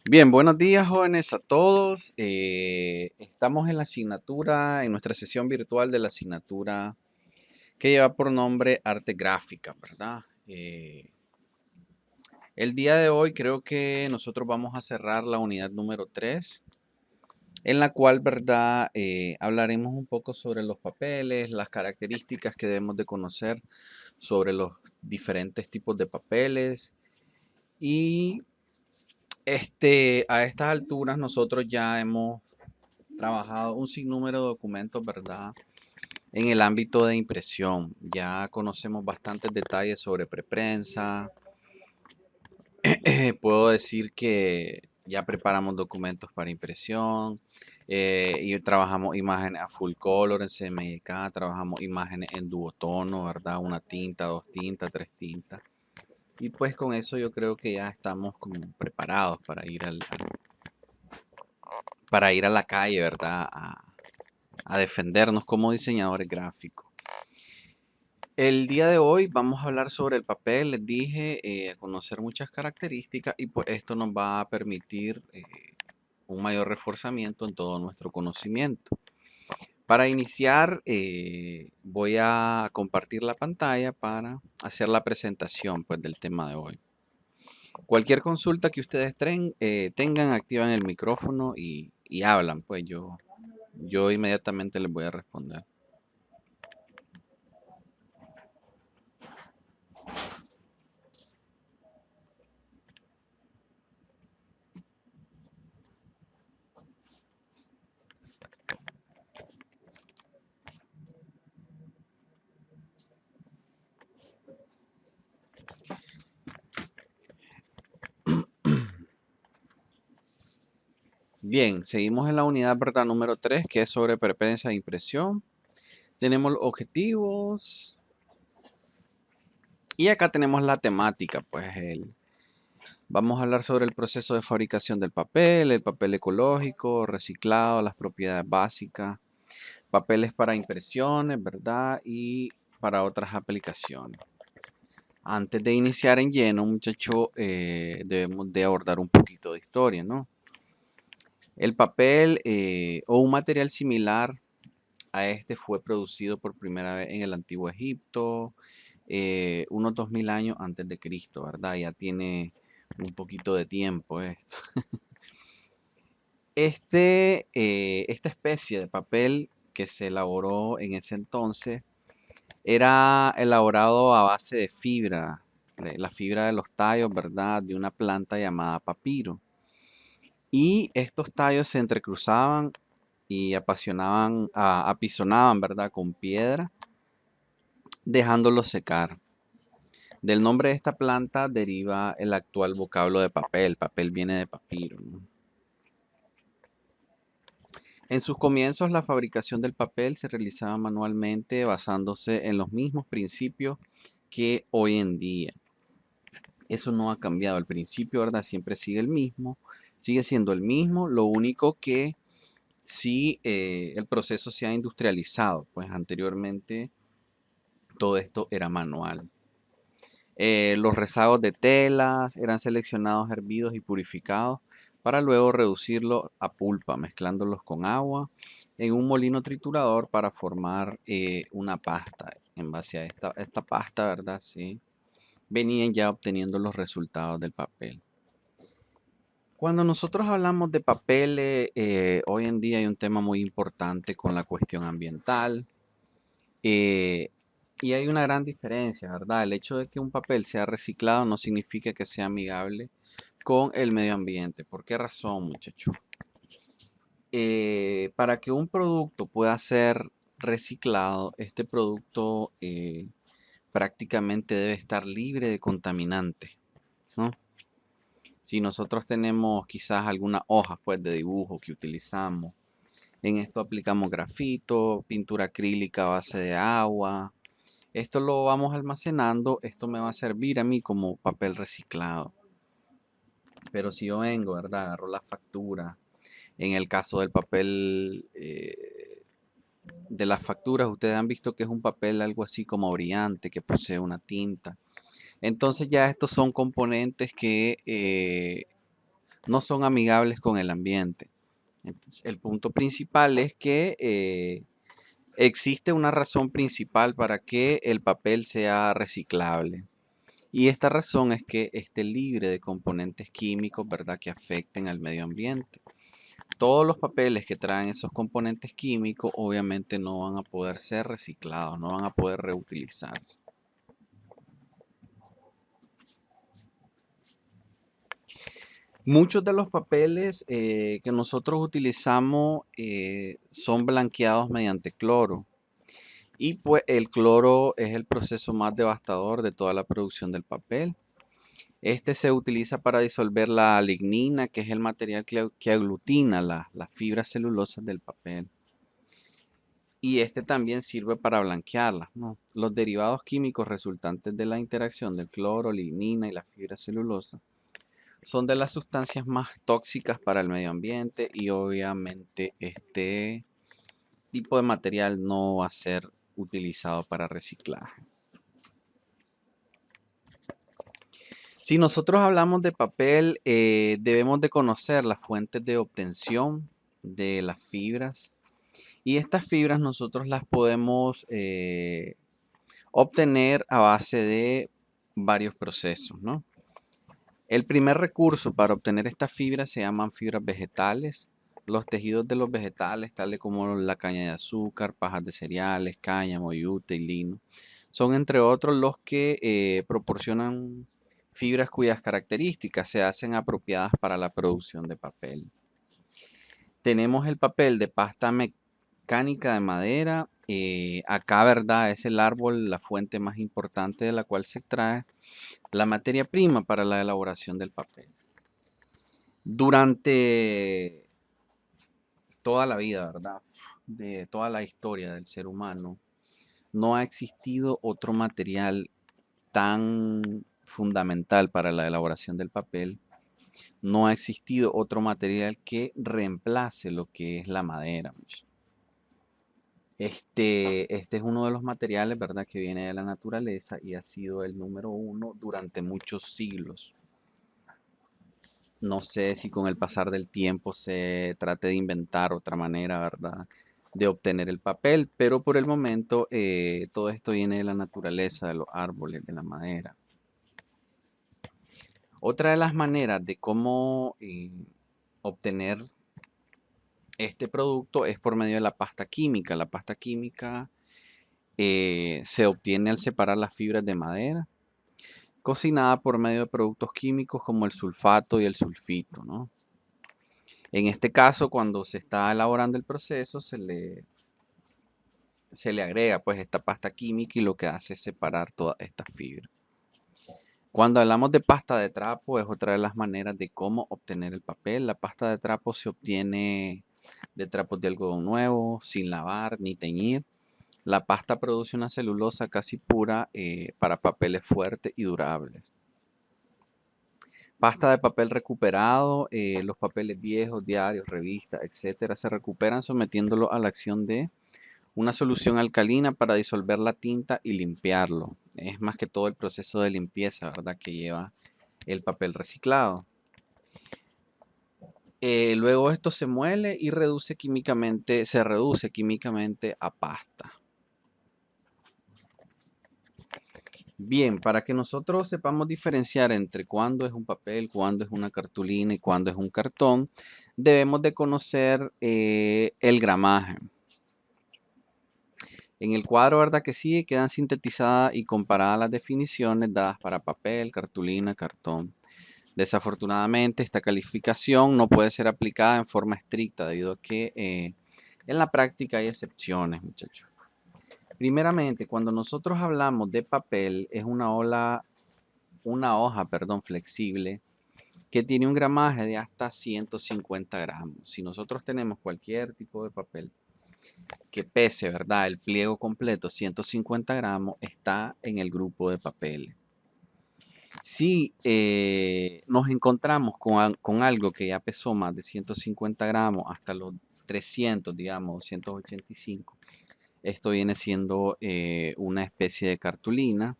Bien, buenos días jóvenes a todos. Estamos en la asignatura, en nuestra sesión virtual de la asignatura que lleva por nombre Arte Gráfica, ¿verdad? El día de hoy creo que nosotros vamos a cerrar la unidad número 3, en la cual, ¿verdad? Hablaremos un poco sobre los papeles, las características que debemos de conocer sobre los diferentes tipos de papeles y a estas alturas nosotros ya hemos trabajado un sinnúmero de documentos, ¿verdad? En el ámbito de impresión. Ya conocemos bastantes detalles sobre preprensa. Puedo decir que ya preparamos documentos para impresión. Y trabajamos imágenes a full color en CMYK, trabajamos imágenes en duotono, ¿verdad? Una tinta, dos tintas, tres tintas. Y pues con eso yo creo que ya estamos como preparados para ir a la calle, ¿verdad? A defendernos como diseñadores gráficos. El día de hoy vamos a hablar sobre el papel, les dije, conocer muchas características y pues esto nos va a permitir un mayor reforzamiento en todo nuestro conocimiento. Para iniciar, voy a compartir la pantalla para hacer la presentación pues, del tema de hoy. Cualquier consulta que ustedes tengan, activan el micrófono y hablan, pues yo inmediatamente les voy a responder. Bien, seguimos en la unidad, ¿verdad? Número 3, que es sobre preferencia de impresión. Tenemos los objetivos y acá tenemos la temática, pues vamos a hablar sobre el proceso de fabricación del papel, el papel ecológico, reciclado, las propiedades básicas, papeles para impresiones, ¿verdad? Y para otras aplicaciones. Antes de iniciar en lleno, muchachos, debemos de abordar un poquito de historia, ¿no? El papel o un material similar a este fue producido por primera vez en el Antiguo Egipto, unos 2000 años antes de Cristo, ¿verdad? Ya tiene un poquito de tiempo esto. Esta especie de papel que se elaboró en ese entonces era elaborado a base de fibra, la fibra de los tallos, ¿verdad? De una planta llamada papiro. Y estos tallos se entrecruzaban y apisonaban, ¿verdad? Con piedra, dejándolos secar. Del nombre de esta planta deriva el actual vocablo de papel. Papel viene de papiro, ¿no? En sus comienzos, la fabricación del papel se realizaba manualmente basándose en los mismos principios que hoy en día. Eso no ha cambiado. El principio, ¿verdad? Siempre sigue el mismo, sigue siendo el mismo. Lo único que sí el proceso se ha industrializado, pues anteriormente todo esto era manual. Los rezagos de telas eran seleccionados, hervidos y purificados para luego reducirlo a pulpa, mezclándolos con agua en un molino triturador para formar una pasta. En base a esta pasta, ¿verdad? Sí, venían ya obteniendo los resultados del papel. Cuando nosotros hablamos de papeles, hoy en día hay un tema muy importante con la cuestión ambiental. eh, y hay una gran diferencia, ¿verdad? El hecho de que un papel sea reciclado no significa que sea amigable con el medio ambiente. ¿Por qué razón, muchachos? Para que un producto pueda ser reciclado, este producto prácticamente debe estar libre de contaminantes, ¿no? Si nosotros tenemos quizás algunas hojas pues, de dibujo que utilizamos, en esto aplicamos grafito, pintura acrílica a base de agua. Esto lo vamos almacenando, esto me va a servir a mí como papel reciclado. Pero si yo vengo, ¿verdad? Agarro la factura. En el caso del papel de las facturas, ustedes han visto que es un papel algo así como brillante, que posee una tinta. Entonces ya estos son componentes que no son amigables con el ambiente. Entonces, el punto principal es que existe una razón principal para que el papel sea reciclable. Y esta razón es que esté libre de componentes químicos, ¿verdad?, que afecten al medio ambiente. Todos los papeles que traen esos componentes químicos obviamente no van a poder ser reciclados, no van a poder reutilizarse. Muchos de los papeles que nosotros utilizamos son blanqueados mediante cloro. Y pues el cloro es el proceso más devastador de toda la producción del papel. Este se utiliza para disolver la lignina, que es el material que aglutina las fibras celulosas del papel. Y este también sirve para blanquearlas, ¿no? Los derivados químicos resultantes de la interacción del cloro, lignina y la fibra celulosa son de las sustancias más tóxicas para el medio ambiente y obviamente este tipo de material no va a ser utilizado para reciclaje. Si nosotros hablamos de papel, debemos de conocer las fuentes de obtención de las fibras y estas fibras nosotros las podemos obtener a base de varios procesos, ¿no? El primer recurso para obtener estas fibras se llaman fibras vegetales. Los tejidos de los vegetales, tales como la caña de azúcar, pajas de cereales, cáñamo, yute y lino, son entre otros los que proporcionan fibras cuyas características se hacen apropiadas para la producción de papel. Tenemos el papel de pasta mecánica de madera. Acá, ¿verdad? Es el árbol, la fuente más importante de la cual se extrae la materia prima para la elaboración del papel. Durante toda la vida, ¿verdad?, de toda la historia del ser humano, no ha existido otro material tan fundamental para la elaboración del papel. No ha existido otro material que reemplace lo que es la madera. Este es uno de los materiales, ¿verdad?, que viene de la naturaleza y ha sido el número uno durante muchos siglos. No sé si con el pasar del tiempo se trate de inventar otra manera, ¿verdad?, de obtener el papel, pero por el momento todo esto viene de la naturaleza, de los árboles, de la madera. Otra de las maneras de cómo obtener este producto es por medio de la pasta química. La pasta química se obtiene al separar las fibras de madera, cocinada por medio de productos químicos como el sulfato y el sulfito, ¿no? En este caso, cuando se está elaborando el proceso, se le agrega pues esta pasta química y lo que hace es separar todas estas fibras. Cuando hablamos de pasta de trapo, es otra de las maneras de cómo obtener el papel. La pasta de trapo se obtiene de trapos de algodón nuevo, sin lavar ni teñir. La pasta produce una celulosa casi pura para papeles fuertes y durables. Pasta de papel recuperado, los papeles viejos, diarios, revistas, etcétera, se recuperan sometiéndolo a la acción de una solución alcalina para disolver la tinta y limpiarlo. Es más que todo el proceso de limpieza, ¿verdad?, que lleva el papel reciclado. Luego esto se muele y se reduce químicamente a pasta. Bien, para que nosotros sepamos diferenciar entre cuándo es un papel, cuándo es una cartulina y cuándo es un cartón, debemos de conocer el gramaje. En el cuadro, ¿verdad?, que sigue quedan sintetizadas y comparadas las definiciones dadas para papel, cartulina, cartón. Desafortunadamente, esta calificación no puede ser aplicada en forma estricta debido a que en la práctica hay excepciones, muchachos. Primeramente, cuando nosotros hablamos de papel, es una hoja, flexible que tiene un gramaje de hasta 150 gramos. Si nosotros tenemos cualquier tipo de papel que pese, ¿verdad?, el pliego completo 150 gramos, está en el grupo de papeles. Si nos encontramos con algo que ya pesó más de 150 gramos hasta los 300, digamos, 185, esto viene siendo una especie de cartulina.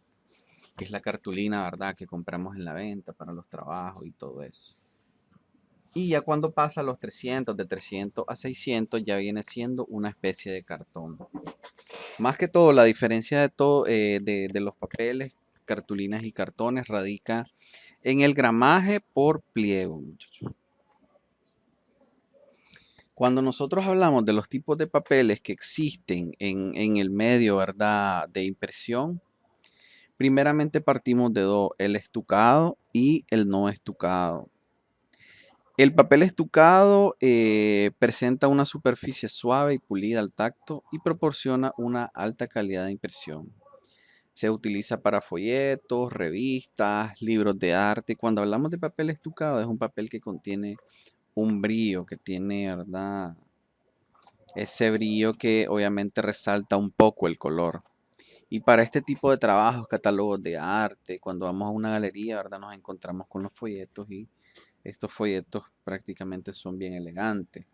que es la cartulina, ¿verdad? Que compramos en la venta para los trabajos y todo eso. Y ya cuando pasa a los 300, de 300 a 600, ya viene siendo una especie de cartón. Más que todo, la diferencia de, todo, de los papeles, cartulinas y cartones radica en el gramaje por pliego, muchachos. Cuando nosotros hablamos de los tipos de papeles que existen en el medio, ¿verdad?, de impresión, primeramente partimos de dos, el estucado y el no estucado. El papel estucado presenta una superficie suave y pulida al tacto y proporciona una alta calidad de impresión. Se utiliza para folletos, revistas, libros de arte. Cuando hablamos de papel estucado, es un papel que contiene un brillo, que tiene, ¿verdad?, ese brillo que obviamente resalta un poco el color. Y para este tipo de trabajos, catálogos de arte, cuando vamos a una galería, ¿verdad?, nos encontramos con los folletos y estos folletos prácticamente son bien elegantes.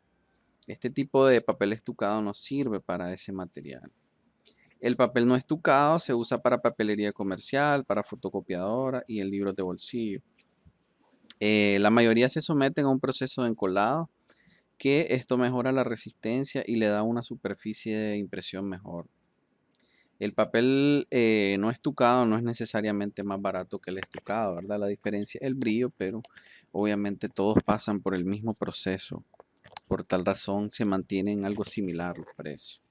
Este tipo de papel estucado nos sirve para ese material. El papel no estucado se usa para papelería comercial, para fotocopiadora y en libros de bolsillo. La mayoría se someten a un proceso de encolado, que esto mejora la resistencia y le da una superficie de impresión mejor. El papel no estucado no es necesariamente más barato que el estucado, ¿verdad? La diferencia es el brillo, pero obviamente todos pasan por el mismo proceso. Por tal razón se mantienen algo similar los precios.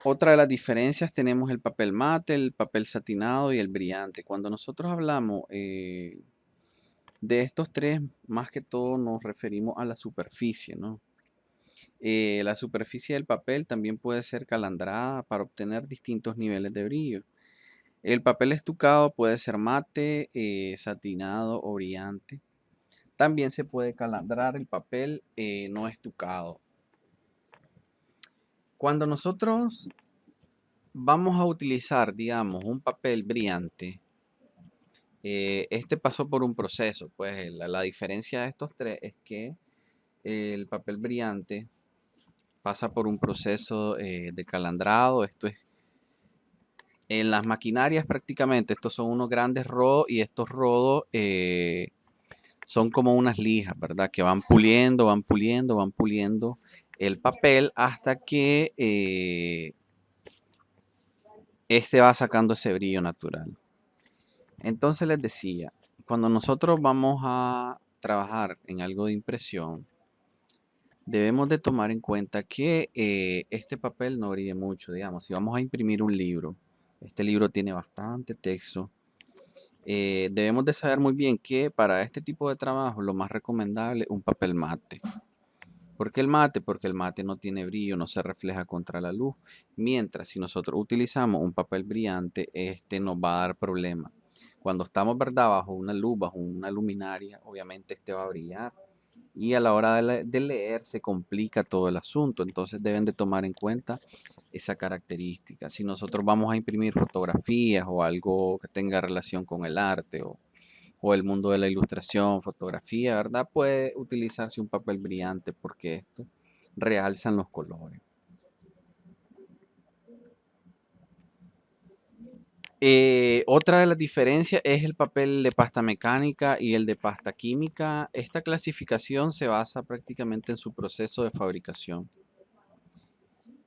Otra de las diferencias tenemos el papel mate, el papel satinado y el brillante. Cuando nosotros hablamos de estos tres, más que todo nos referimos a la superficie, ¿no? La superficie del papel también puede ser calandrada para obtener distintos niveles de brillo. El papel estucado puede ser mate, satinado o brillante. También se puede calandrar el papel no estucado. Cuando nosotros vamos a utilizar, digamos, un papel brillante, este pasó por un proceso. Pues la diferencia de estos tres es que el papel brillante pasa por un proceso de calandrado. Esto es en las maquinarias prácticamente. Estos son unos grandes rodos y estos rodos son como unas lijas, ¿verdad? Que van puliendo, van puliendo, van puliendo el papel hasta que este va sacando ese brillo natural. Entonces les decía, cuando nosotros vamos a trabajar en algo de impresión, debemos de tomar en cuenta que este papel no brille mucho, digamos, si vamos a imprimir un libro, este libro tiene bastante texto, debemos de saber muy bien que para este tipo de trabajo lo más recomendable es un papel mate. ¿Por qué el mate? Porque el mate no tiene brillo, no se refleja contra la luz. Mientras si nosotros utilizamos un papel brillante, este nos va a dar problemas. Cuando estamos, ¿verdad?, bajo una luz, bajo una luminaria, obviamente este va a brillar. Y a la hora de leer se complica todo el asunto. Entonces deben de tomar en cuenta esa característica. Si nosotros vamos a imprimir fotografías o algo que tenga relación con el arte o el mundo de la ilustración, fotografía, ¿verdad? Puede utilizarse un papel brillante porque esto realzan los colores. Otra de las diferencias es el papel de pasta mecánica y el de pasta química. Esta clasificación se basa prácticamente en su proceso de fabricación.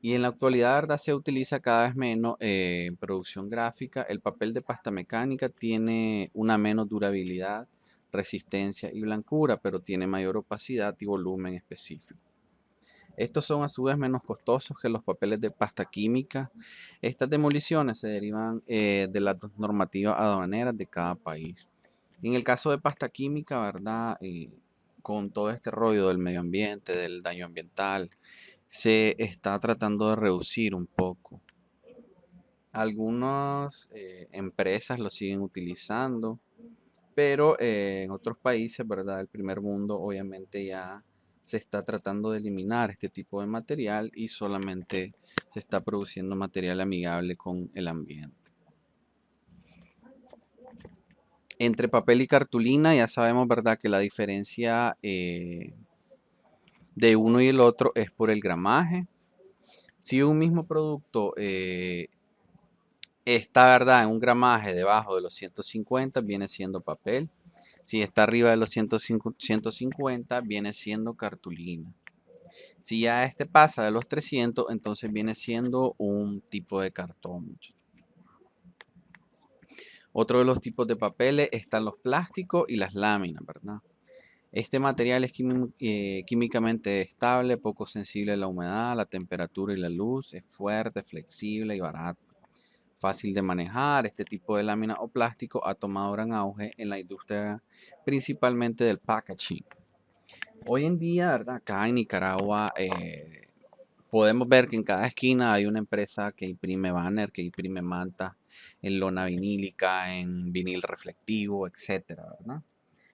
Y en la actualidad, ¿verdad?, se utiliza cada vez menos en producción gráfica. El papel de pasta mecánica tiene una menos durabilidad, resistencia y blancura, pero tiene mayor opacidad y volumen específico. Estos son a su vez menos costosos que los papeles de pasta química. Estas demoliciones se derivan de las normativas aduaneras de cada país. En el caso de pasta química, ¿verdad? Con todo este rollo del medio ambiente, del daño ambiental, se está tratando de reducir un poco. Algunas empresas lo siguen utilizando, pero en otros países, ¿verdad?, el primer mundo, obviamente ya se está tratando de eliminar este tipo de material y solamente se está produciendo material amigable con el ambiente. Entre papel y cartulina ya sabemos, ¿verdad?, que la diferencia de uno y el otro es por el gramaje. Si un mismo producto está, ¿verdad?, en un gramaje debajo de los 150 viene siendo papel. Si está arriba de los 150 viene siendo cartulina. Si ya este pasa de los 300, entonces viene siendo un tipo de cartón. Otro de los tipos de papeles están los plásticos y las láminas, ¿verdad? Este material es químicamente estable, poco sensible a la humedad, la temperatura y la luz, es fuerte, flexible y barato. Fácil de manejar, este tipo de lámina o plástico ha tomado gran auge en la industria principalmente del packaging. Hoy en día, ¿verdad? Acá en Nicaragua podemos ver que en cada esquina hay una empresa que imprime banner, que imprime manta en lona vinílica, en vinil reflectivo, etcétera, ¿verdad?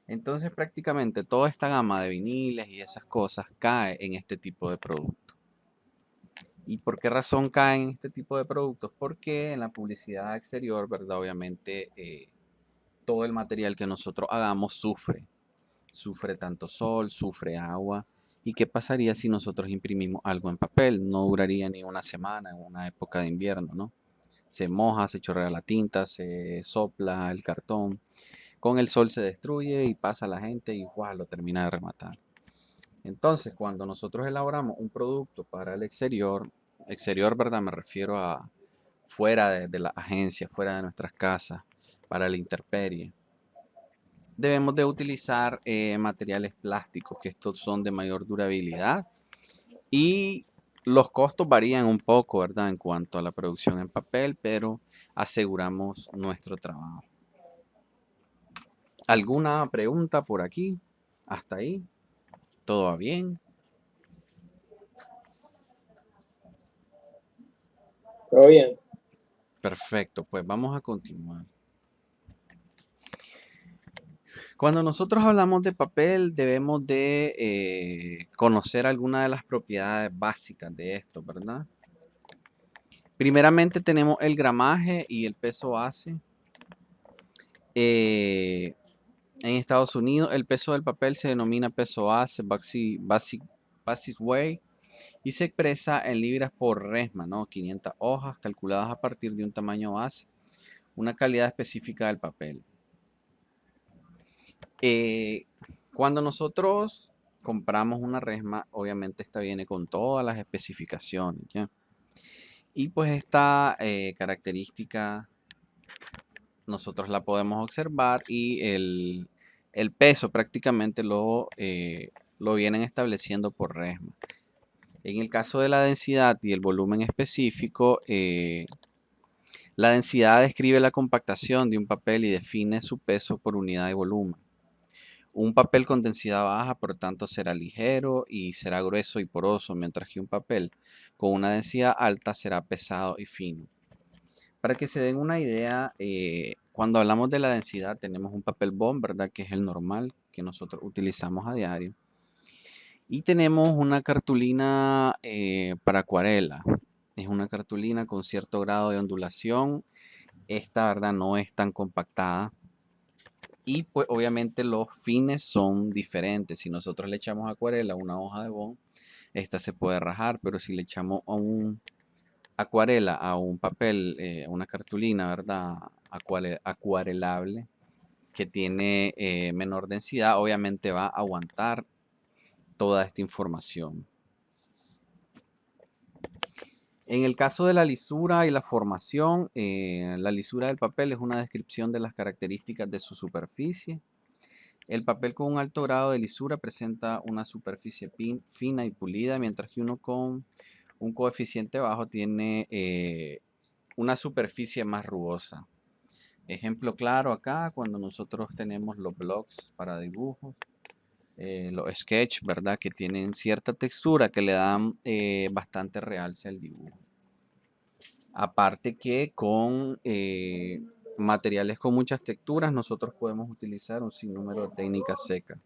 Entonces prácticamente toda esta gama de viniles y esas cosas cae en este tipo de productos. ¿Y por qué razón caen en este tipo de productos? Porque en la publicidad exterior, ¿verdad? Obviamente todo el material que nosotros hagamos sufre. Sufre tanto sol, sufre agua. ¿Y qué pasaría si nosotros imprimimos algo en papel? No duraría ni una semana en una época de invierno, ¿no? Se moja, se chorrea la tinta, se sopla el cartón. Con el sol se destruye y pasa la gente y ¡guau!, lo termina de rematar. Entonces, cuando nosotros elaboramos un producto para el exterior, ¿verdad? Me refiero a fuera de la agencia, fuera de nuestras casas, para la intemperie. Debemos de utilizar materiales plásticos, que estos son de mayor durabilidad y los costos varían un poco, ¿verdad? En cuanto a la producción en papel, pero aseguramos nuestro trabajo. ¿Alguna pregunta por aquí? ¿Hasta ahí? ¿Todo va bien? Todo bien. Perfecto, pues vamos a continuar. Cuando nosotros hablamos de papel, debemos de conocer algunas de las propiedades básicas de esto, ¿verdad? Primeramente tenemos el gramaje y el peso base. En Estados Unidos, el peso del papel se denomina peso base, basis weight, y se expresa en libras por resma, ¿no? 500 hojas calculadas a partir de un tamaño base, una calidad específica del papel. Eh, Cuando nosotros compramos una resma, obviamente esta viene con todas las especificaciones, ¿ya? Y pues esta característica nosotros la podemos observar y el peso prácticamente lo vienen estableciendo por resma. En el caso de la densidad y el volumen específico, la densidad describe la compactación de un papel y define su peso por unidad de volumen. Un papel con densidad baja, por tanto, será ligero y será grueso y poroso, mientras que un papel con una densidad alta será pesado y fino. Para que se den una idea, cuando hablamos de la densidad, tenemos un papel bond, ¿verdad? Que es el normal que nosotros utilizamos a diario. Y tenemos una cartulina para acuarela. Es una cartulina con cierto grado de ondulación. Esta, ¿verdad? No es tan compactada. Y pues obviamente los fines son diferentes. Si nosotros le echamos acuarela a una hoja de bond, esta se puede rajar, pero si le echamos a un acuarela a un papel, una cartulina, ¿verdad? Acuarelable, que tiene menor densidad, obviamente va a aguantar toda esta información. En el caso de la lisura y la formación, la lisura del papel es una descripción de las características de su superficie. El papel con un alto grado de lisura presenta una superficie fina y pulida, mientras que uno con un coeficiente bajo tiene una superficie más rugosa. Ejemplo claro acá, cuando nosotros tenemos los blocks para dibujos, los sketch, ¿verdad? Que tienen cierta textura que le dan bastante realce al dibujo. Aparte que con materiales con muchas texturas, nosotros podemos utilizar un sinnúmero de técnicas secas.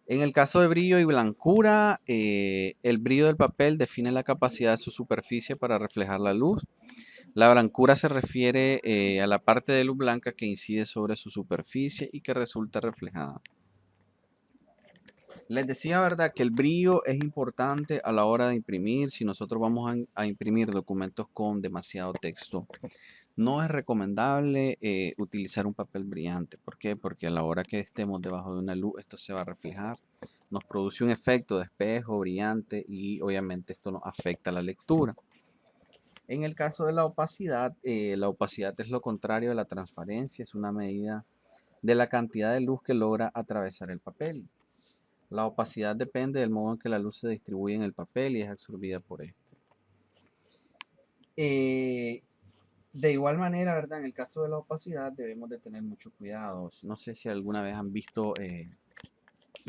En el caso de brillo y blancura, el brillo del papel define la capacidad de su superficie para reflejar la luz. La blancura se refiere a la parte de luz blanca que incide sobre su superficie y que resulta reflejada. Les decía, ¿verdad?, que el brillo es importante a la hora de imprimir. Si nosotros vamos a imprimir documentos con demasiado texto, no es recomendable utilizar un papel brillante. ¿Por qué? Porque a la hora que estemos debajo de una luz, esto se va a reflejar. Nos produce un efecto de espejo brillante y obviamente esto nos afecta la lectura. En el caso de la opacidad es lo contrario de la transparencia. Es una medida de la cantidad de luz que logra atravesar el papel. La opacidad depende del modo en que la luz se distribuye en el papel y es absorbida por este. De igual manera, ¿verdad? En el caso de la opacidad debemos de tener mucho cuidado. No sé si alguna vez han visto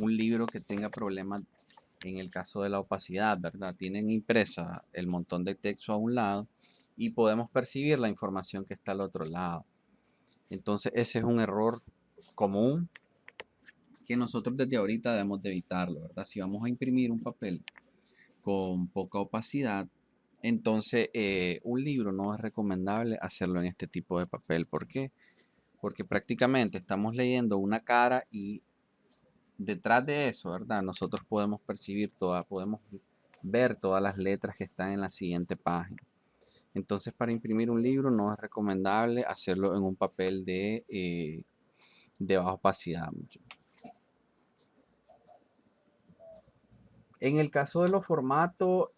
un libro que tenga problemas en el caso de la opacidad, ¿verdad? Tienen impresa el montón de texto a un lado y podemos percibir la información que está al otro lado. Entonces ese es un error común que nosotros desde ahorita debemos de evitarlo, ¿verdad? Si vamos a imprimir un papel con poca opacidad, entonces un libro no es recomendable hacerlo en este tipo de papel. ¿Por qué? Porque prácticamente estamos leyendo una cara y detrás de eso, ¿verdad? Nosotros podemos percibir podemos ver todas las letras que están en la siguiente página. Entonces, para imprimir un libro no es recomendable hacerlo en un papel de baja opacidad. En el caso de los formatos,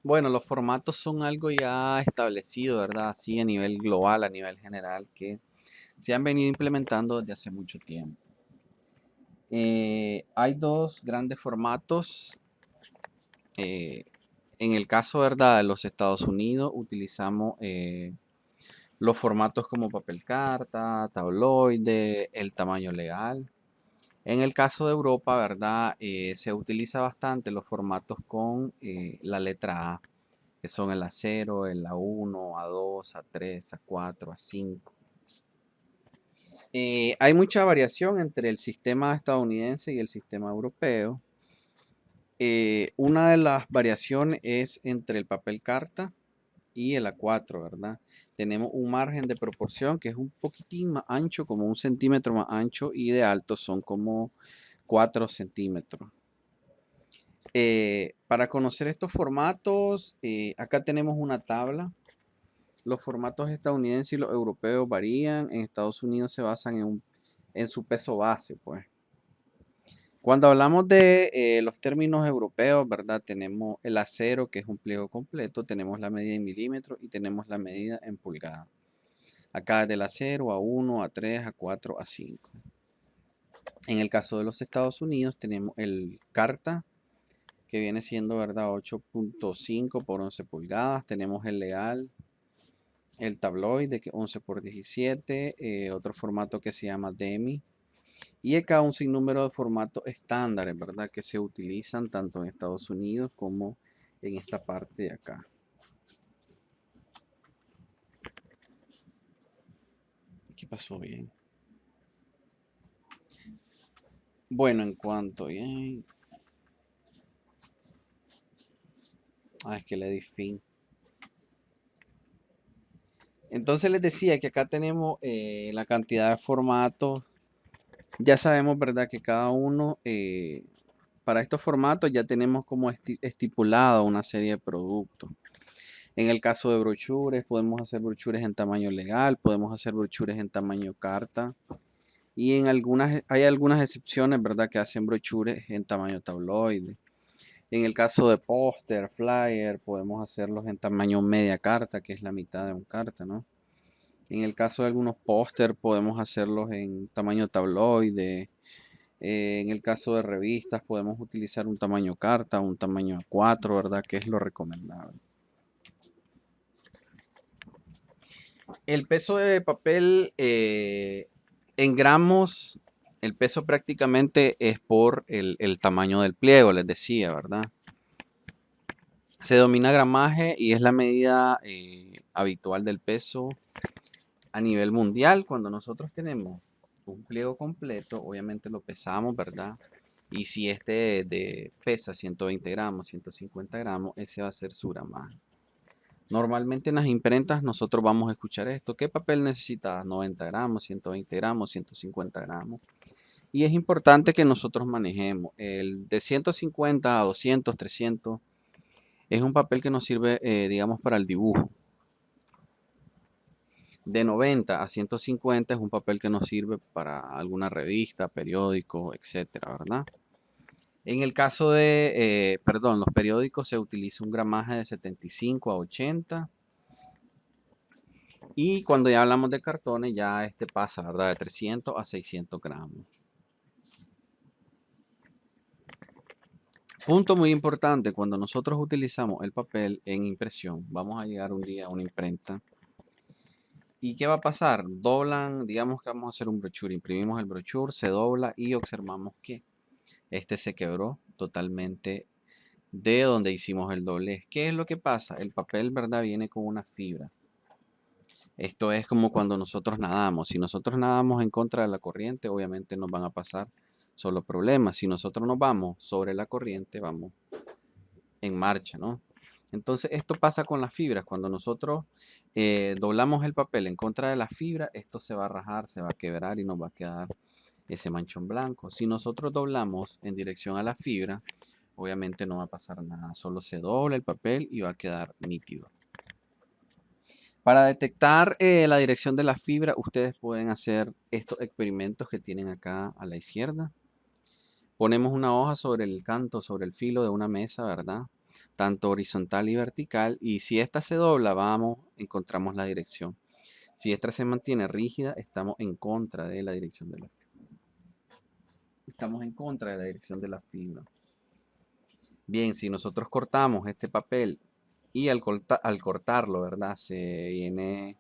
bueno, los formatos son algo ya establecido, ¿verdad? Así a nivel global, a nivel general, que se han venido implementando desde hace mucho tiempo. Hay dos grandes formatos. En el caso, ¿verdad?, de los Estados Unidos, utilizamos los formatos como papel carta, tabloide, el tamaño legal. En el caso de Europa, ¿verdad?, se utiliza bastante los formatos con la letra A, que son el A0, el A1, A2, A3, A4, A5. Hay mucha variación entre el sistema estadounidense y el sistema europeo. Una de las variaciones es entre el papel carta y el A4, ¿verdad? Tenemos un margen de proporción que es un poquitín más ancho, como 1 centímetro más ancho, y de alto son como 4 centímetros. Para conocer estos formatos, acá tenemos una tabla. Los formatos estadounidenses y los europeos varían. En Estados Unidos se basan en su peso base, pues. Cuando hablamos de los términos europeos, ¿verdad? Tenemos el A0, que es un pliego completo, tenemos la medida en milímetros y tenemos la medida en pulgadas. Acá del A0, A1, A3, A4, A5. En el caso de los Estados Unidos tenemos el carta, que viene siendo, ¿verdad?, 8.5 por 11 pulgadas. Tenemos el legal, el tabloide, que es 11 por 17, otro formato que se llama DEMI. Y acá un sinnúmero de formatos estándares, ¿verdad?, que se utilizan tanto en Estados Unidos como en esta parte de acá. ¿Qué pasó bien? Bueno, en cuanto bien. Es que le di fin. Entonces les decía que acá tenemos la cantidad de formatos. Ya sabemos, ¿verdad?, que cada uno, para estos formatos ya tenemos como estipulado una serie de productos. En el caso de brochures, podemos hacer brochures en tamaño legal, podemos hacer brochures en tamaño carta. Y hay algunas excepciones, ¿verdad?, que hacen brochures en tamaño tabloide. En el caso de póster, flyer, podemos hacerlos en tamaño media carta, que es la mitad de un carta, ¿no? En el caso de algunos póster, podemos hacerlos en tamaño tabloide. En el caso de revistas, podemos utilizar un tamaño carta, un tamaño A4, ¿verdad?, que es lo recomendable. El peso de papel en gramos, el peso prácticamente es por el tamaño del pliego, les decía, ¿verdad? Se domina gramaje y es la medida habitual del peso a nivel mundial. Cuando nosotros tenemos un pliego completo, obviamente lo pesamos, ¿verdad? Y si pesa 120 gramos, 150 gramos, ese va a ser su gramaje. Normalmente en las imprentas nosotros vamos a escuchar esto. ¿Qué papel necesitas? 90 gramos, 120 gramos, 150 gramos. Y es importante que nosotros manejemos el de 150 a 200, 300. Es un papel que nos sirve, digamos, para el dibujo. De 90 a 150 es un papel que nos sirve para alguna revista, periódico, etcétera, ¿verdad? En el caso de, perdón, los periódicos se utiliza un gramaje de 75 a 80. Y cuando ya hablamos de cartones, ya este pasa, ¿verdad? De 300 a 600 gramos. Punto muy importante, cuando nosotros utilizamos el papel en impresión, vamos a llegar un día a una imprenta. ¿Y qué va a pasar? Doblan, digamos que vamos a hacer un brochure, imprimimos el brochure, se dobla y observamos que este se quebró totalmente de donde hicimos el doblez. ¿Qué es lo que pasa? El papel, ¿verdad? Viene con una fibra. Esto es como cuando nosotros nadamos. Si nosotros nadamos en contra de la corriente, obviamente nos van a pasar solo problemas. Si nosotros nos vamos sobre la corriente, vamos en marcha, ¿no? Entonces, esto pasa con las fibras. Cuando nosotros doblamos el papel en contra de la fibra, esto se va a rajar, se va a quebrar y nos va a quedar ese manchón blanco. Si nosotros doblamos en dirección a la fibra, obviamente no va a pasar nada. Solo se dobla el papel y va a quedar nítido. Para detectar la dirección de la fibra, ustedes pueden hacer estos experimentos que tienen acá a la izquierda. Ponemos una hoja sobre el canto, sobre el filo de una mesa, ¿verdad? Tanto horizontal y vertical. Y si esta se dobla, vamos, encontramos la dirección. Si esta se mantiene rígida, estamos en contra de la dirección de la fibra. Estamos en contra de la dirección de la fibra. Bien, si nosotros cortamos este papel y al cortarlo, ¿verdad? Se viene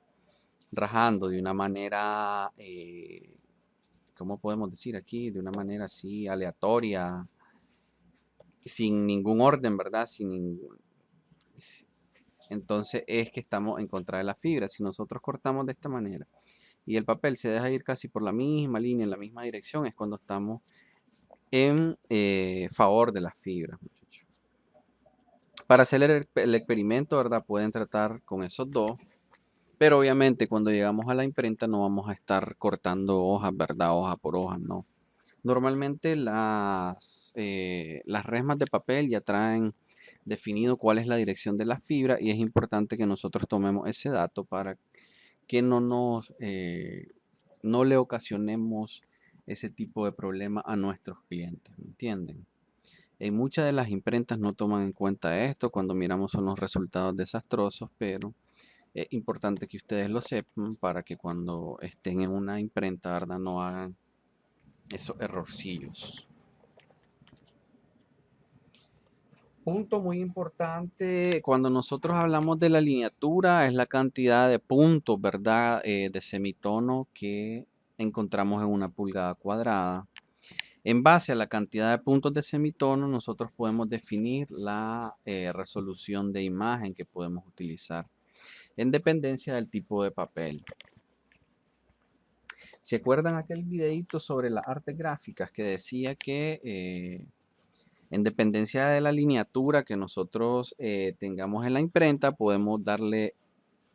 rajando de una manera, ¿cómo podemos decir aquí? De una manera así aleatoria, sin ningún orden, ¿verdad? Entonces es que estamos en contra de la fibra. Si nosotros cortamos de esta manera y el papel se deja ir casi por la misma línea, en la misma dirección, es cuando estamos en favor de la fibra, muchachos. Para hacer el experimento, ¿verdad? Pueden tratar con esos dos. Pero obviamente cuando llegamos a la imprenta no vamos a estar cortando hojas, ¿verdad? Hoja por hoja, no. Normalmente las resmas de papel ya traen definido cuál es la dirección de la fibra y es importante que nosotros tomemos ese dato para que no le ocasionemos ese tipo de problema a nuestros clientes, ¿me entienden? En muchas de las imprentas no toman en cuenta esto, cuando miramos son los resultados desastrosos, pero es importante que ustedes lo sepan para que cuando estén en una imprenta, ¿verdad? No hagan esos errorcillos. Punto muy importante cuando nosotros hablamos de la lineatura es la cantidad de puntos, ¿verdad? De semitono que encontramos en una pulgada cuadrada. En base a la cantidad de puntos de semitono, nosotros podemos definir la resolución de imagen que podemos utilizar en dependencia del tipo de papel. ¿Se acuerdan aquel videito sobre las artes gráficas que decía que en dependencia de la lineatura que nosotros tengamos en la imprenta, podemos darle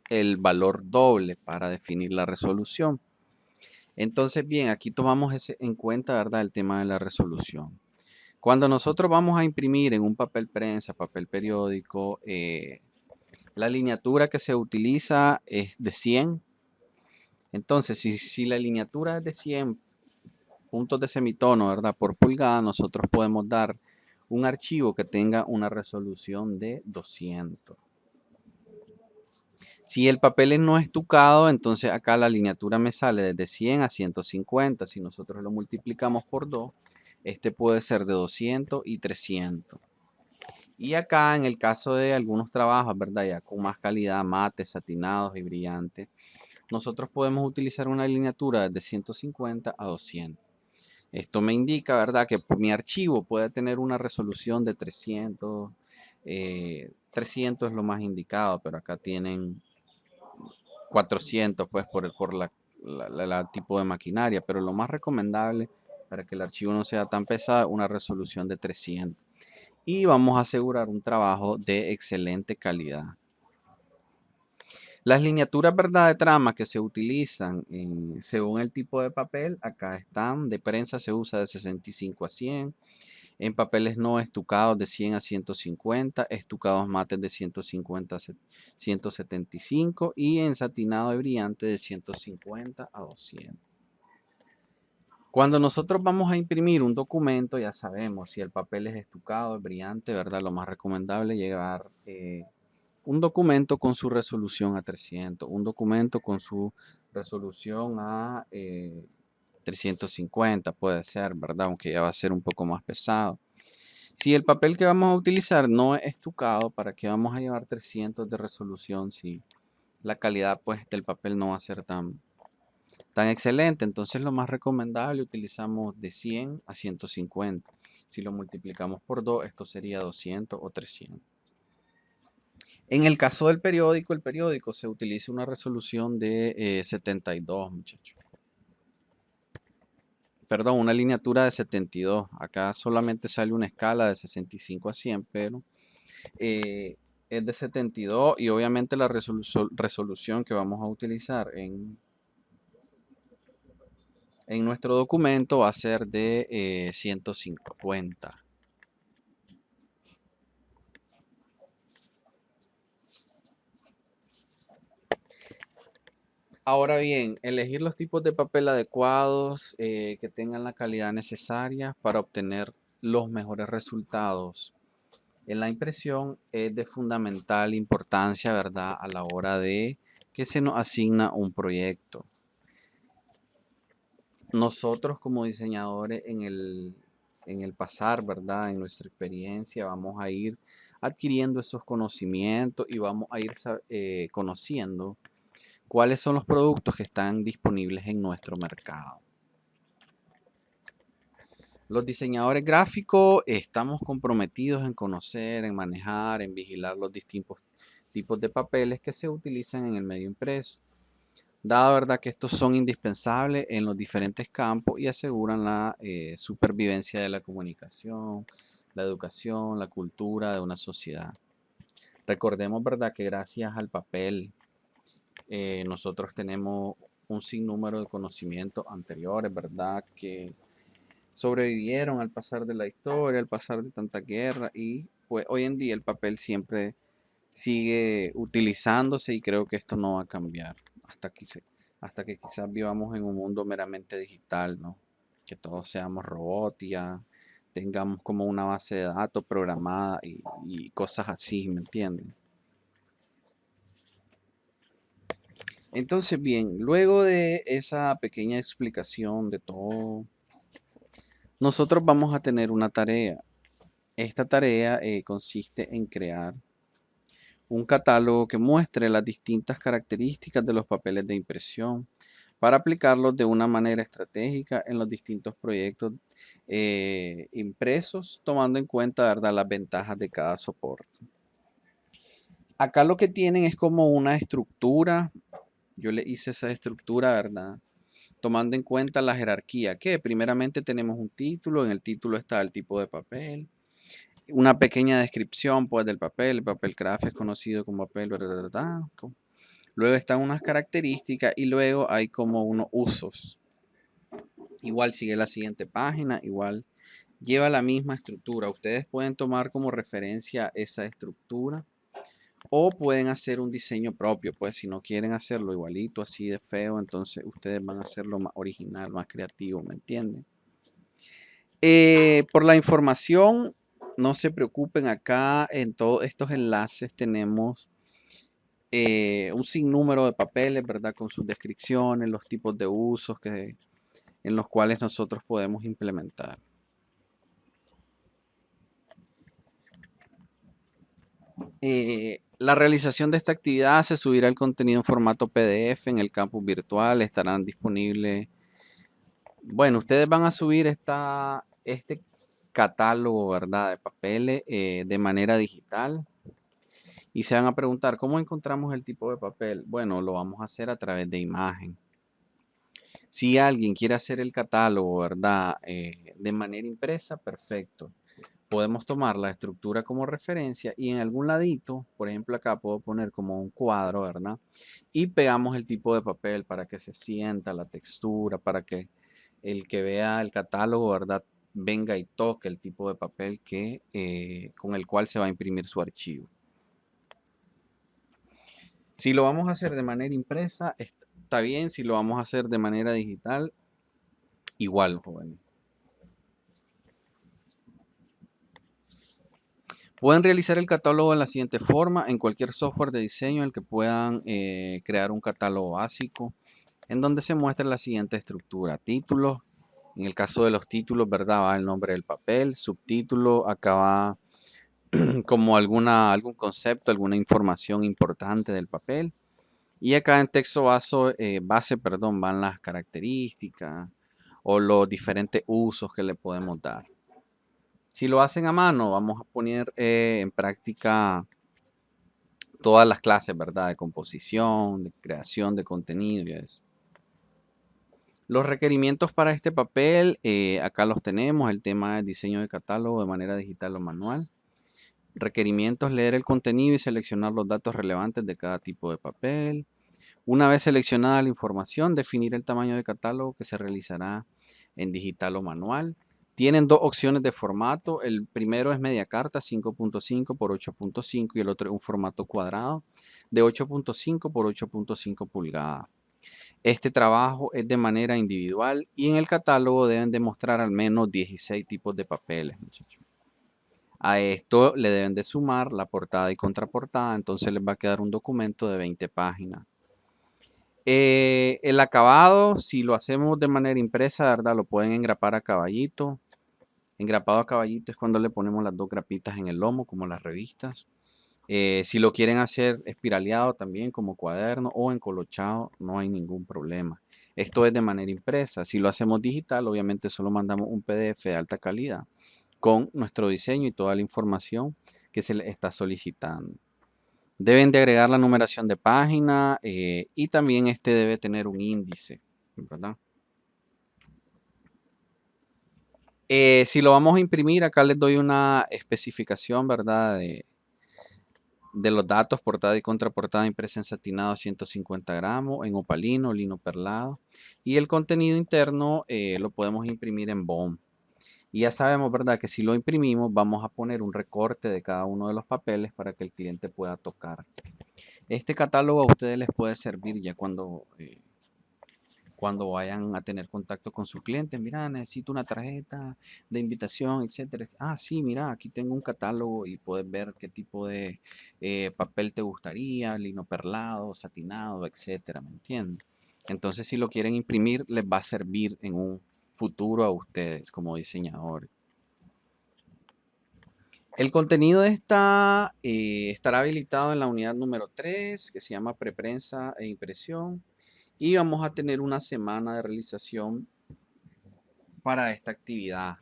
el valor doble para definir la resolución? Entonces, bien, aquí tomamos en cuenta, ¿verdad? El tema de la resolución. Cuando nosotros vamos a imprimir en un papel prensa, papel periódico, la lineatura que se utiliza es de 100. Entonces, si la lineatura es de 100 puntos de semitono, ¿verdad? Por pulgada, nosotros podemos dar un archivo que tenga una resolución de 200. Si el papel es no estucado, entonces acá la lineatura me sale desde 100 a 150. Si nosotros lo multiplicamos por 2, este puede ser de 200 y 300. Y acá en el caso de algunos trabajos, ¿verdad? Ya con más calidad, mates, satinados y brillantes, nosotros podemos utilizar una lineatura de 150 a 200. Esto me indica, ¿verdad? Que mi archivo puede tener una resolución de 300. 300 es lo más indicado, pero acá tienen 400, pues, por la tipo de maquinaria. Pero lo más recomendable para que el archivo no sea tan pesado, una resolución de 300. Y vamos a asegurar un trabajo de excelente calidad. Las lineaturas, ¿verdad?, de trama que se utilizan según el tipo de papel, acá están. De prensa se usa de 65 a 100. En papeles no estucados de 100 a 150, estucados mates de 150 a 175 y en satinado y brillante de 150 a 200. Cuando nosotros vamos a imprimir un documento, ya sabemos si el papel es estucado, es brillante, ¿verdad? Lo más recomendable es llevar un documento con su resolución a 300, un documento con su resolución a 350, puede ser, ¿verdad? Aunque ya va a ser un poco más pesado. Si el papel que vamos a utilizar no es estucado, ¿para qué vamos a llevar 300 de resolución si la calidad, pues, del papel no va a ser tan excelente? Entonces lo más recomendable, utilizamos de 100 a 150. Si lo multiplicamos por 2, esto sería 200 o 300. En el caso del periódico, el periódico se utiliza una resolución de 72, muchachos. Perdón, una lineatura de 72. Acá solamente sale una escala de 65 a 100, pero eh, es de 72 y obviamente la resolución que vamos a utilizar en nuestro documento va a ser de 150. Ahora bien, elegir los tipos de papel adecuados que tengan la calidad necesaria para obtener los mejores resultados en la impresión es de fundamental importancia, ¿verdad? A la hora de que se nos asigna un proyecto. Nosotros como diseñadores en el pasar, ¿verdad? En nuestra experiencia vamos a ir adquiriendo esos conocimientos y vamos a ir conociendo cuáles son los productos que están disponibles en nuestro mercado. Los diseñadores gráficos estamos comprometidos en conocer, en manejar, en vigilar los distintos tipos de papeles que se utilizan en el medio impreso, dada verdad que estos son indispensables en los diferentes campos y aseguran la supervivencia de la comunicación, la educación, la cultura de una sociedad. Recordemos, verdad, que gracias al papel nosotros tenemos un sinnúmero de conocimientos anteriores, verdad, que sobrevivieron al pasar de la historia, al pasar de tanta guerra y pues hoy en día el papel siempre sigue utilizándose y creo que esto no va a cambiar hasta que quizás vivamos en un mundo meramente digital, ¿no? Que todos seamos robots y ya tengamos como una base de datos programada y cosas así, ¿me entienden? Entonces, bien, luego de esa pequeña explicación de todo, nosotros vamos a tener una tarea. Esta tarea consiste en crear un catálogo que muestre las distintas características de los papeles de impresión para aplicarlos de una manera estratégica en los distintos proyectos impresos, tomando en cuenta, ¿verdad?, las ventajas de cada soporte. Acá lo que tienen es como una estructura. Yo le hice esa estructura, ¿verdad? Tomando en cuenta la jerarquía, que primeramente tenemos un título, en el título está el tipo de papel, una pequeña descripción pues del papel. El papel craft es conocido como papel, ¿verdad? Luego están unas características y luego hay como unos usos. Igual sigue la siguiente página, igual lleva la misma estructura. Ustedes pueden tomar como referencia esa estructura o pueden hacer un diseño propio, pues si no quieren hacerlo igualito, así de feo, entonces ustedes van a hacerlo más original, más creativo, ¿me entienden? Por la información, no se preocupen, acá en todos estos enlaces tenemos un sinnúmero de papeles, ¿verdad? Con sus descripciones, los tipos de usos en los cuales nosotros podemos implementar. La realización de esta actividad se subirá el contenido en formato PDF en el campus virtual, estarán disponibles. Bueno, ustedes van a subir este catálogo, ¿verdad?, de papeles de manera digital y se van a preguntar, ¿cómo encontramos el tipo de papel? Bueno, lo vamos a hacer a través de imagen. Si alguien quiere hacer el catálogo, ¿verdad?, de manera impresa, perfecto. podemos tomar la estructura como referencia y en algún ladito, por ejemplo acá puedo poner como un cuadro, ¿verdad? Y pegamos el tipo de papel para que se sienta la textura, para que el que vea el catálogo, ¿verdad? Venga y toque el tipo de papel con el cual se va a imprimir su archivo. Si lo vamos a hacer de manera impresa, está bien. Si lo vamos a hacer de manera digital, igual, jóvenes. Pueden realizar el catálogo de la siguiente forma, en cualquier software de diseño en el que puedan crear un catálogo básico, en donde se muestra la siguiente estructura. Títulos, en el caso de los títulos, ¿verdad? Va el nombre del papel, subtítulo, acá va como algún concepto, alguna información importante del papel. Y acá en texto base, perdón, van las características o los diferentes usos que le podemos dar. Si lo hacen a mano, vamos a poner en práctica todas las clases, ¿verdad? De composición, de creación de contenido y eso. Los requerimientos para este papel, acá los tenemos. El tema es diseño de catálogo de manera digital o manual. Requerimientos, leer el contenido y seleccionar los datos relevantes de cada tipo de papel. Una vez seleccionada la información, definir el tamaño de catálogo que se realizará en digital o manual. Tienen dos opciones de formato. El primero es media carta 5.5 por 8.5 y el otro es un formato cuadrado de 8.5 por 8.5 pulgadas. Este trabajo es de manera individual y en el catálogo deben demostrar al menos 16 tipos de papeles, muchachos. A esto le deben de sumar la portada y contraportada, entonces les va a quedar un documento de 20 páginas. El acabado, si lo hacemos de manera impresa, ¿verdad? Lo pueden engrapar a caballito. Engrapado a caballito es cuando le ponemos las dos grapitas en el lomo, como las revistas. Si lo quieren hacer espiraleado también, como cuaderno o encolochado, no hay ningún problema. Esto es de manera impresa. Si lo hacemos digital, obviamente solo mandamos un PDF de alta calidad con nuestro diseño y toda la información que se le está solicitando. Deben de agregar la numeración de página y también este debe tener un índice, ¿verdad? Si lo vamos a imprimir, acá les doy una especificación, ¿verdad? De los datos, portada y contraportada impresa en satinado 150 gramos, en opalino, lino perlado. Y el contenido interno lo podemos imprimir en BOM. Y ya sabemos, ¿verdad? Que si lo imprimimos, vamos a poner un recorte de cada uno de los papeles para que el cliente pueda tocar. Este catálogo a ustedes les puede servir ya cuando vayan a tener contacto con su cliente. Mira, necesito una tarjeta de invitación, etcétera. Ah, sí, mira, aquí tengo un catálogo y puedes ver qué tipo de papel te gustaría, lino perlado, satinado, etcétera, ¿me entiendes? Entonces, si lo quieren imprimir, les va a servir en un futuro a ustedes como diseñadores. El contenido estará habilitado en la unidad número 3, que se llama preprensa e impresión. Y vamos a tener una semana de realización para esta actividad.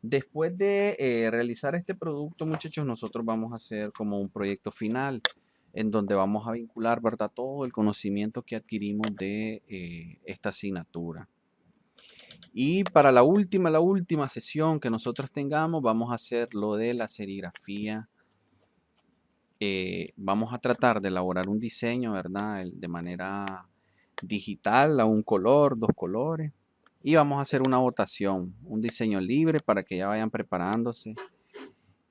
Después de realizar este producto, muchachos, nosotros vamos a hacer como un proyecto final en donde vamos a vincular, ¿verdad? Todo el conocimiento que adquirimos de esta asignatura. Y para la última sesión que nosotros tengamos, vamos a hacer lo de la serigrafía. Vamos a tratar de elaborar un diseño, ¿verdad? De manera digital, a un color, dos colores. Y vamos a hacer una votación, un diseño libre para que ya vayan preparándose.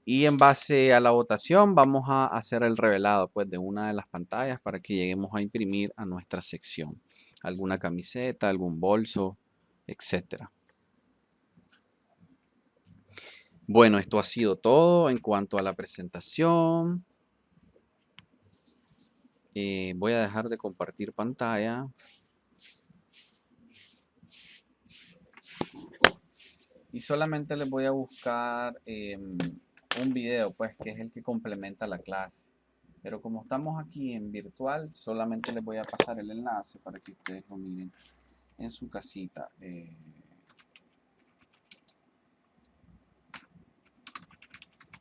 Y en base a la votación vamos a hacer el revelado pues, de una de las pantallas para que lleguemos a imprimir a nuestra sección. Alguna camiseta, algún bolso, etcétera. Bueno, esto ha sido todo en cuanto a la presentación. Voy a dejar de compartir pantalla. Y solamente les voy a buscar un video, pues, que es el que complementa la clase. Pero como estamos aquí en virtual, solamente les voy a pasar el enlace para que ustedes lo miren en su casita.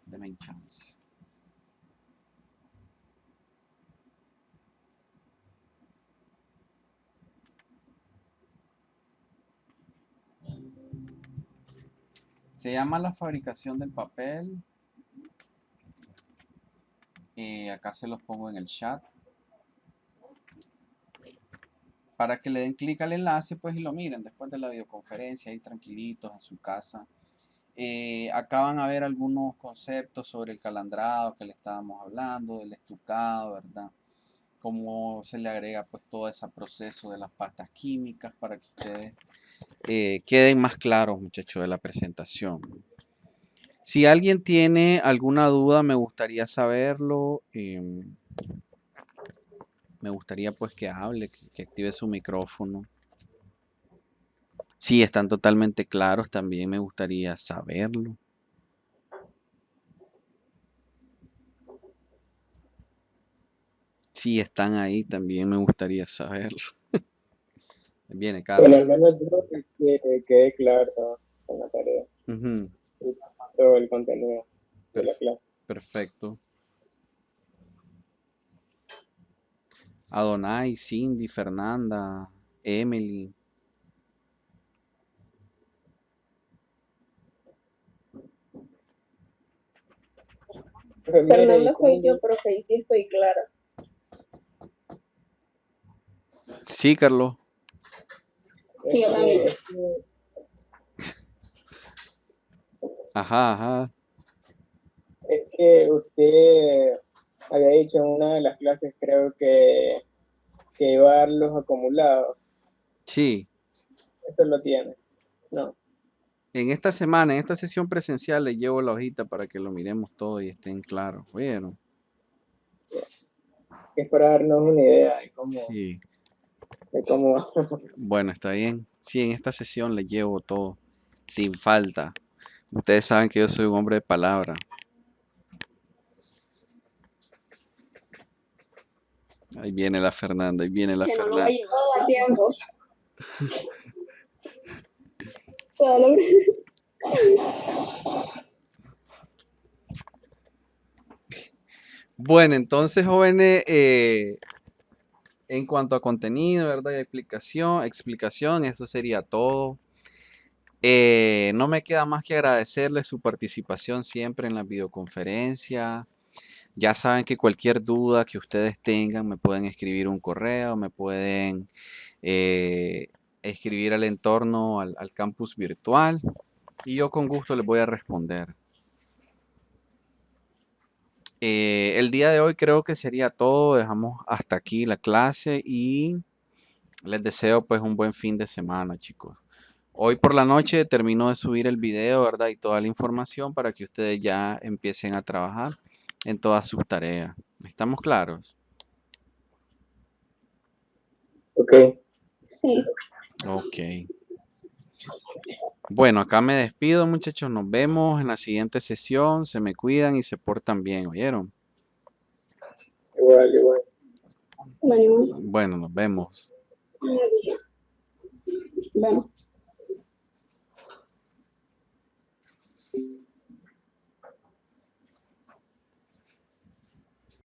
Denme chance. Se llama la fabricación del papel. Acá se los pongo en el chat. Para que le den clic al enlace, pues, y lo miren después de la videoconferencia, ahí tranquilitos en su casa. Acá van a ver algunos conceptos sobre el calandrado que le estábamos hablando, del estucado, ¿verdad? Cómo se le agrega pues todo ese proceso de las pastas químicas para que ustedes queden más claros, muchachos, de la presentación. Si alguien tiene alguna duda, me gustaría saberlo. Me gustaría pues que hable, que active su micrófono. Si están totalmente claros, también me gustaría saberlo. Si están ahí, también me gustaría saberlo. Viene, Bueno, Carlos. al menos yo que quede claro con la tarea Ujú, y todo el contenido de la perf- clase. perfecto. Adonai, Cindy, Fernanda, Emily. Pues mire, Fernanda soy yo, profe, y sí estoy clara. Sí, Carlos. Sí, yo también. Ajá, ajá. Es que usted había dicho en una de las clases, creo que iba a dar los acumulados. Sí. Eso lo tiene. No, En esta semana, en esta sesión presencial, les llevo la hojita para que lo miremos todo y estén claros. ¿Oyeron? es para darnos una idea Sí. de cómo va. Bueno, está bien. Sí, en esta sesión les llevo todo. Sin falta. Ustedes saben que yo soy un hombre de palabra. Ahí viene la Fernanda, ahí viene la Que no lo va a Fernanda. llevar a tiempo. Toda la- Bueno, entonces, jóvenes, en cuanto a contenido, ¿verdad? Y explicación, eso sería todo. No me queda más que agradecerles su participación siempre en la videoconferencia. Ya saben que cualquier duda que ustedes tengan me pueden escribir un correo, me pueden eh, escribir al entorno, al campus virtual y yo con gusto les voy a responder. El día de hoy creo que sería todo. Dejamos hasta aquí la clase y les deseo pues un buen fin de semana, chicos. Hoy por la noche termino de subir el video, ¿verdad? Y toda la información para que ustedes ya empiecen a trabajar en todas sus tareas. ¿Estamos claros? Ok, Sí. Ok. Bueno, acá me despido, muchachos. Nos vemos en la siguiente sesión. Se me cuidan y se portan bien, ¿oyeron? igual, igual. Bueno, Bueno, nos vemos. bueno.